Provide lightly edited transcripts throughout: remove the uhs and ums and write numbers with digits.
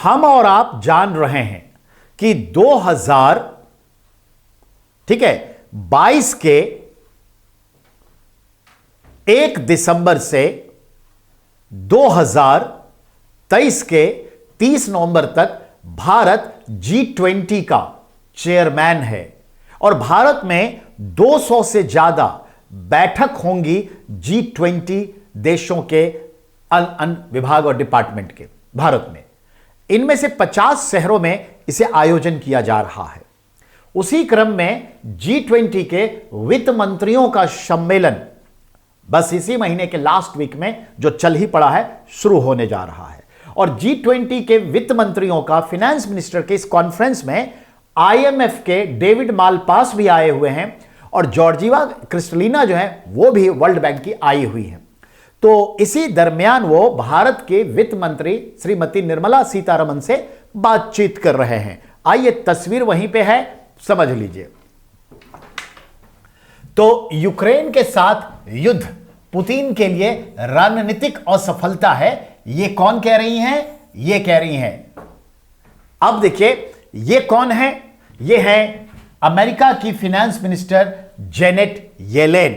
हम और आप जान रहे हैं कि 2000 ठीक है 22 के 1 दिसंबर से 2023 के 30 नवंबर तक भारत G20 का चेयरमैन है और भारत में 200 से ज्यादा बैठक होंगी G20 देशों के अन्य विभाग और डिपार्टमेंट के भारत में। इनमें से 50 शहरों में इसे आयोजन किया जा रहा है। उसी क्रम में G20 के वित्त मंत्रियों का सम्मेलन बस इसी महीने के लास्ट वीक में जो चल ही पड़ा है शुरू होने जा रहा है और G20 के वित्त मंत्रियों का फाइनेंस मिनिस्टर के इस कॉन्फ्रेंस में IMF के डेविड मालपास भी आए हुए हैं और जॉर्जिवा क्रिस्टलिना जो है वो भी वर्ल्ड बैंक की आई हुई है। तो इसी दरमियान वो भारत के वित्त मंत्री श्रीमती निर्मला सीतारमण से बातचीत कर रहे हैं। आइए तस्वीर वहीं पे है, समझ लीजिए। तो यूक्रेन के साथ युद्ध पुतिन के लिए रणनीतिक असफलता है, ये कौन कह रही हैं? ये कह रही हैं। अब देखिए ये कौन है? ये है अमेरिका की फाइनेंस मिनिस्टर जेनेट येलेन।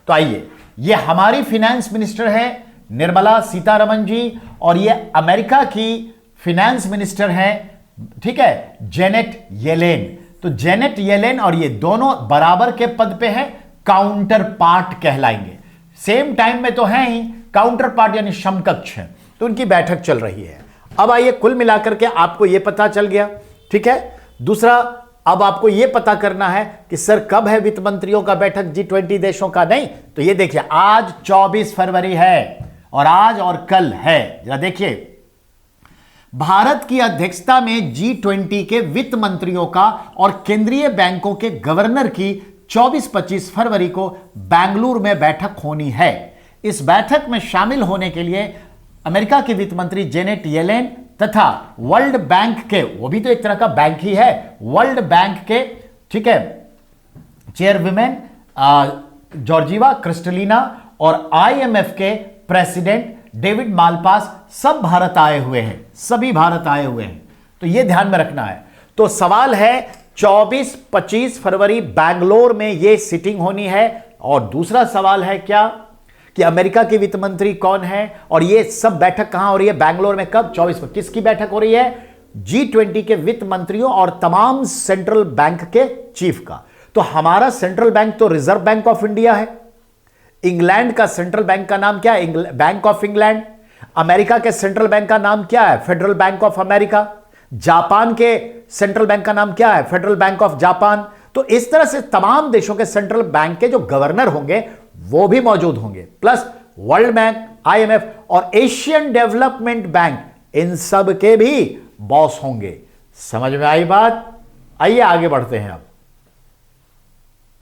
तो आइए, ये हमारी फाइनेंस मिनिस्टर है निर्मला सीतारमण जी और ये अमेरिका की फाइनेंस मिनिस्टर हैं, ठीक है, जेनेट येलेन। तो जेनेट येलेन और ये दोनों बराबर के पद पे हैं, काउंटर पार्ट कहलाएंगे। सेम टाइम में तो हैं ही, काउंटर पार्ट यानी समकक्ष हैं। तो उनकी बैठक चल रही है। अब आइए, कुल मिलाकर के आपको यह पता चल गया, ठीक है। दूसरा, अब आपको यह पता करना है कि सर कब है वित्त मंत्रियों का बैठक G20 देशों का? नहीं, तो ये देखिए आज 24 फरवरी है और आज और कल है। जरा देखिए, भारत की अध्यक्षता में G20 के वित्त मंत्रियों का और केंद्रीय बैंकों के गवर्नर की 24-25 फरवरी को बेंगलुरु में बैठक होनी है। इस बैठक में शामिल होने के लिए अमेरिका के वित्त मंत्री जेनेट येलेन तथा वर्ल्ड बैंक के, वो भी तो एक तरह का बैंक ही है, वर्ल्ड बैंक के, ठीक है, चेयरवुमेन जॉर्जिवा क्रिस्टलिना और IMF के प्रेसिडेंट डेविड मालपास सब भारत आए हुए हैं, सभी भारत आए हुए हैं। तो यह ध्यान में रखना है। तो सवाल है 24-25 फरवरी बेंगलोर में यह सिटिंग होनी है। और दूसरा सवाल है क्या कि अमेरिका के वित्त मंत्री कौन है और ये सब बैठक कहां हो रही है? बेंगलोर में कब? 24 को। किसकी बैठक हो रही है? G20 के वित्त मंत्रियों और तमाम सेंट्रल बैंक के चीफ का। तो हमारा सेंट्रल बैंक तो रिजर्व बैंक ऑफ इंडिया है। इंग्लैंड का सेंट्रल बैंक का नाम क्या है? Bank of England. अमेरिका के सेंट्रल बैंक का नाम क्या है? Federal bank of America. Japan के सेंट्रल बैंक का नाम क्या है? Federal bank of Japan. तो इस तरह से तमाम देशों के सेंट्रल बैंक के जो गवर्नर होंगे वो भी मौजूद होंगे, प्लस वर्ल्ड बैंक, IMF और एशियन डेवलपमेंट बैंक, इन सब के भी बॉस होंगे। समझ में आई बात? आइए आगे बढ़ते हैं। अब